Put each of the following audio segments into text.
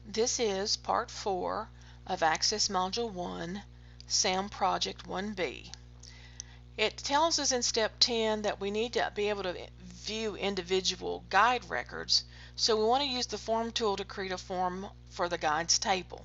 This is part 4 of Access Module 1, SAM Project 1B. It tells us in step 10 that we need to be able to view individual guide records, so we want to use the Form tool to create a form for the guides table.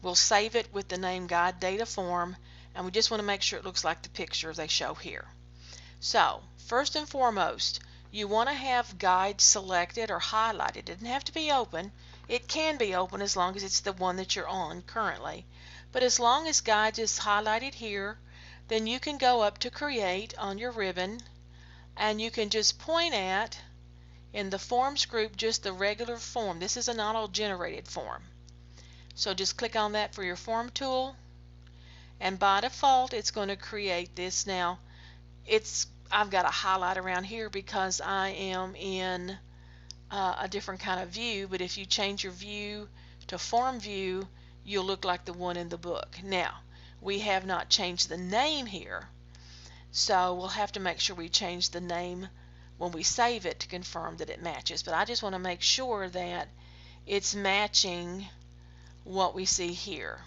We'll save it with the name Guide Data Form, and we just want to make sure it looks like the picture they show here. So, first and foremost, you want to have guides selected or highlighted. It doesn't have to be open. It can be open as long as it's the one that you're on currently. But as long as guides is highlighted here, then you can go up to Create on your ribbon, and you can just point at, in the Forms group, just the regular form. This is an auto-generated form. So just click on that for your Form tool, and by default it's going to create this. Now, I've got a highlight around here because I am in a different kind of view, but if you change your view to Form View, you'll look like the one in the book. Now, we have not changed the name here, so we'll have to make sure we change the name when we save it to confirm that it matches. But I just want to make sure that it's matching what we see here.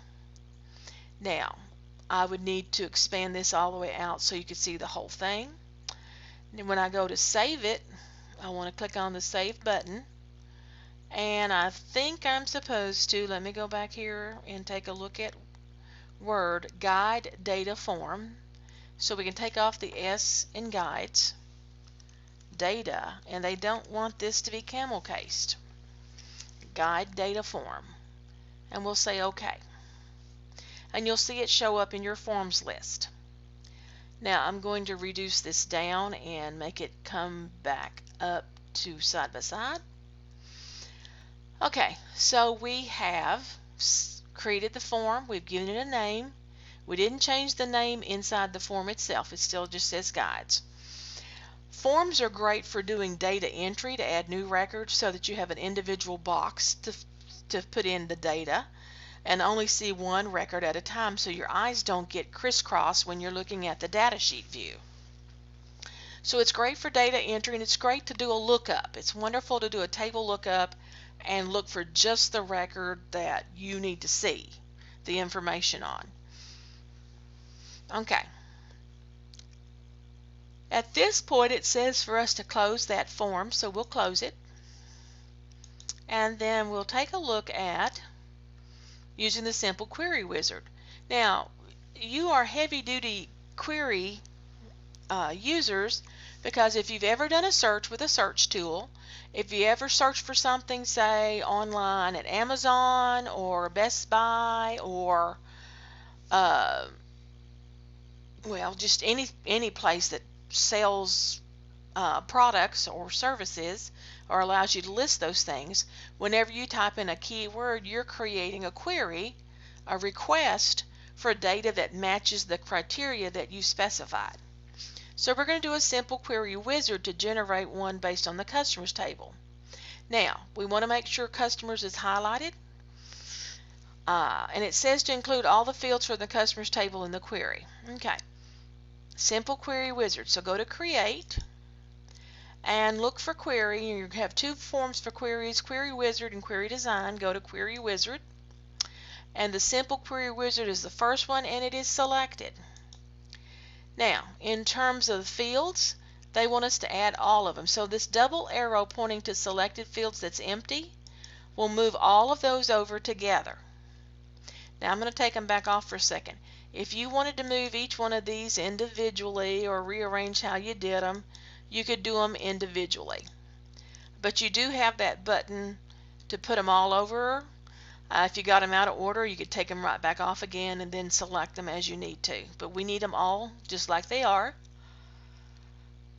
Now, I would need to expand this all the way out so you could see the whole thing. And when I go to save it, I want to click on the Save button, and I think I'm supposed to, let me go back here and take a look at Word, Guide Data Form, so we can take off the S in Guides, Data, and they don't want this to be camel cased. Guide Data Form, and we'll say OK. And you'll see it show up in your forms list. Now I'm going to reduce this down and make it come back up to side by side. Okay, so we have created the form, we've given it a name. We didn't change the name inside the form itself, it still just says Guides. Forms are great for doing data entry to add new records so that you have an individual box to put in the data and only see one record at a time, so your eyes don't get crisscrossed when you're looking at the data sheet view. So it's great for data entry, and it's great to do a lookup. It's wonderful to do a table lookup and look for just the record that you need to see the information on. Okay. At this point it says for us to close that form, so we'll close it. And then we'll take a look at using the Simple Query Wizard. Now, you are heavy-duty query users, because if you've ever done a search with a search tool, if you ever search for something, say online at Amazon or Best Buy or well, just any place that sells products or services or allows you to list those things, whenever you type in a keyword, you're creating a query, a request for data that matches the criteria that you specified. So we're going to do a Simple Query Wizard to generate one based on the customers table. Now, we want to make sure customers is highlighted, and it says to include all the fields for the customers table in the query. Okay, Simple Query Wizard. So go to Create and look for Query. You have two forms for queries, Query Wizard and Query Design. Go to Query Wizard, and the Simple Query Wizard is the first one, and it is selected. Now, in terms of fields, they want us to add all of them. So this double arrow pointing to selected fields that's empty will move all of those over together. Now I'm going to take them back off for a second. If you wanted to move each one of these individually or rearrange how you did them, you could do them individually. But you do have that button to put them all over. If you got them out of order, you could take them right back off again and then select them as you need to. But we need them all just like they are.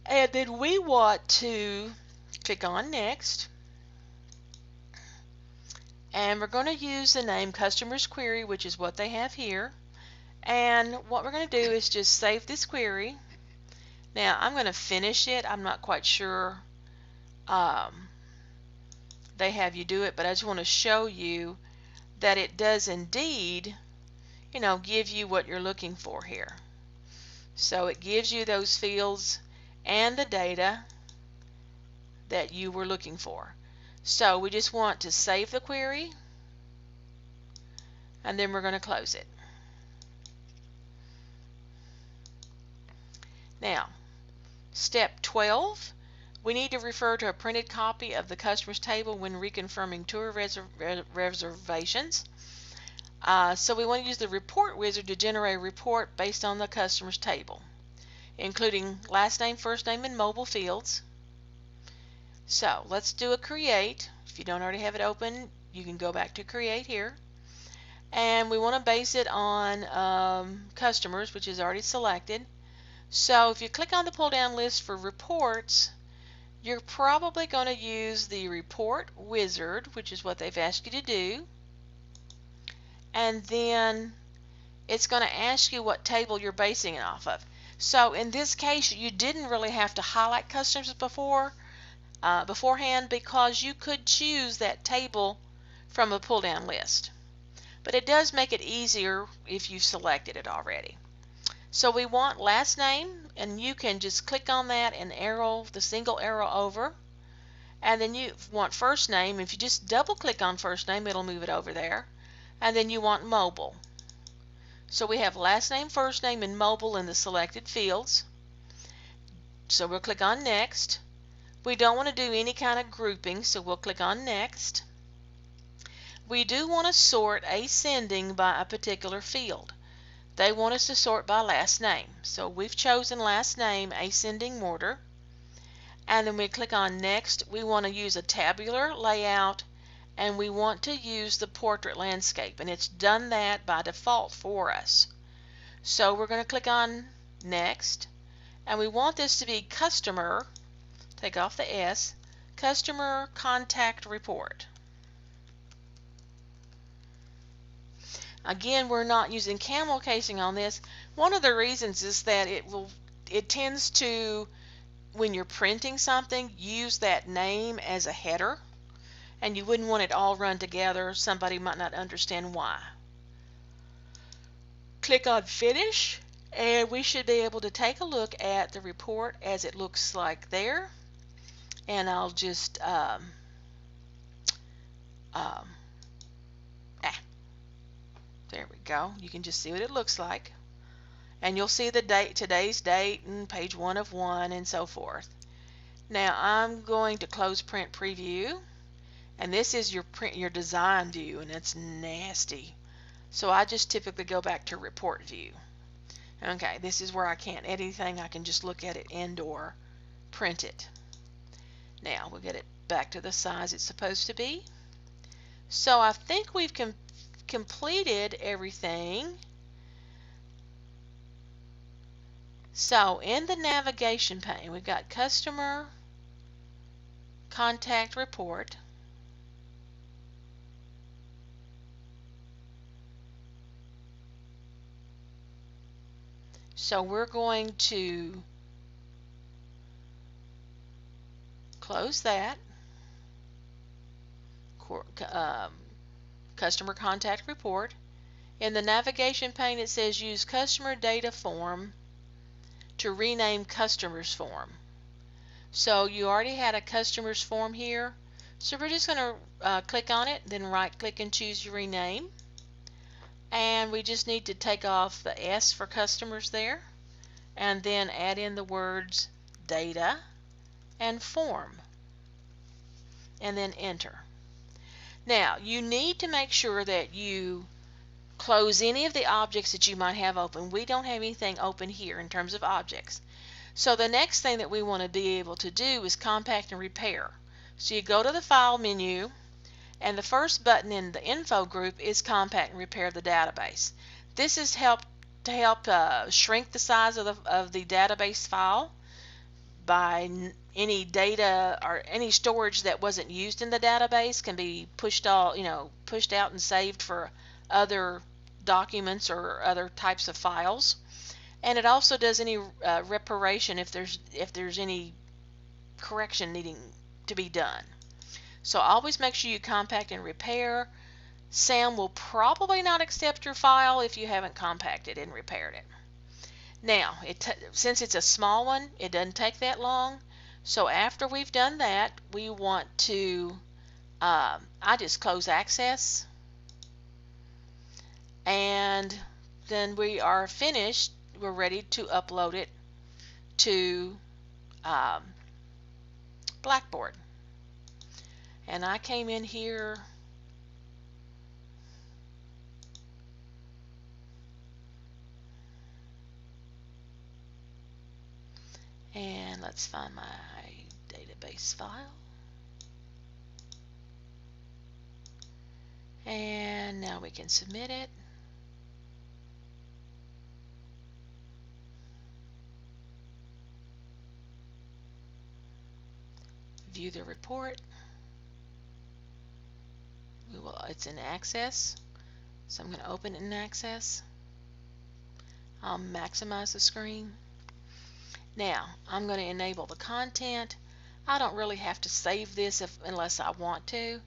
And then we want to click on Next. And we're going to use the name Customers Query, which is what they have here. And what we're going to do is just save this query. Now I'm going to finish it. I'm not quite sure they have you do it, but I just want to show you that it does indeed, give you what you're looking for here. So it gives you those fields and the data that you were looking for. So we just want to save the query, and then we're going to close it. Now, step 12, we need to refer to a printed copy of the customer's table when reconfirming tour reservations. So we want to use the report wizard to generate a report based on the customer's table, including last name, first name, and mobile fields. So let's do a create. If you don't already have it open, you can go back to create here. And we want to base it on customers, which is already selected. So if you click on the pull down list for reports, you're probably going to use the report wizard, which is what they've asked you to do. And then it's going to ask you what table you're basing it off of. So in this case, you didn't really have to highlight customers beforehand, because you could choose that table from a pull down list. But it does make it easier if you've selected it already. So we want last name, and you can just click on that and arrow the single arrow over. And then you want first name. If you just double click on first name, it'll move it over there. And then you want mobile. So we have last name, first name, and mobile in the selected fields. So we'll click on next. We don't want to do any kind of grouping, so we'll click on next. We do want to sort ascending by a particular field. They want us to sort by last name. So we've chosen last name ascending order. And then we click on next. We want to use a tabular layout, and we want to use the portrait landscape, and it's done that by default for us. So we're going to click on next, and we want this to be customer, take off the S, customer contact report. Again, we're not using camel casing on this. One of the reasons is that it tends to, when you're printing something, use that name as a header, and you wouldn't want it all run together. Somebody might not understand why. Click on finish, and we should be able to take a look at the report as it looks like there. And I'll just there we go. You can just see what it looks like. And you'll see the date, today's date, and page 1 of 1, and so forth. Now I'm going to close print preview, and this is your design view, and it's nasty. So I just typically go back to report view. Okay, this is where I can't edit anything. I can just look at it and or print it. Now we'll get it back to the size it's supposed to be. So I think we've completed everything. So in the navigation pane, we've got customer contact report. So we're going to close that. Customer contact report. In the navigation pane, it says use customer data form to rename customers form. So you already had a customers form here, so we're just going to click on it, then right click and choose your rename, and we just need to take off the S for customers there, and then add in the words data and form, and then enter. Now you need to make sure that you close any of the objects that you might have open. We don't have anything open here in terms of objects. So the next thing that we want to be able to do is compact and repair. So you go to the file menu, and the first button in the info group is compact and repair the database. This is to help shrink the size of the database file by any data or any storage that wasn't used in the database can be pushed out and saved for other documents or other types of files. And it also does any reparation if there's any correction needing to be done. So always make sure you compact and repair. Sam will probably not accept your file if you haven't compacted and repaired it. Now, since it's a small one, it doesn't take that long. So after we've done that, we want to, I just close access. and then we are finished. We're ready to upload it to um, Blackboard. And I came in here and let's find my database file. And now we can submit it. View the report. It's in Access, so I'm going to open it in Access. I'll maximize the screen. Now I'm going to enable the content. I don't really have to save this unless I want to,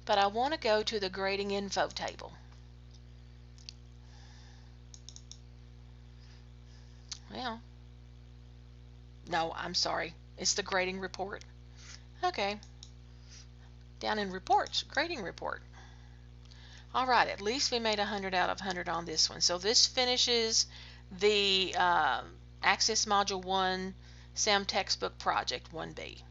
but I want to go to the grading info table. Well, no, I'm sorry. It's the grading report. Okay. Down in reports, grading report. All right, at least we made 100 out of 100 on this one. So this finishes the Access Module 1 SAM Textbook Project 1B.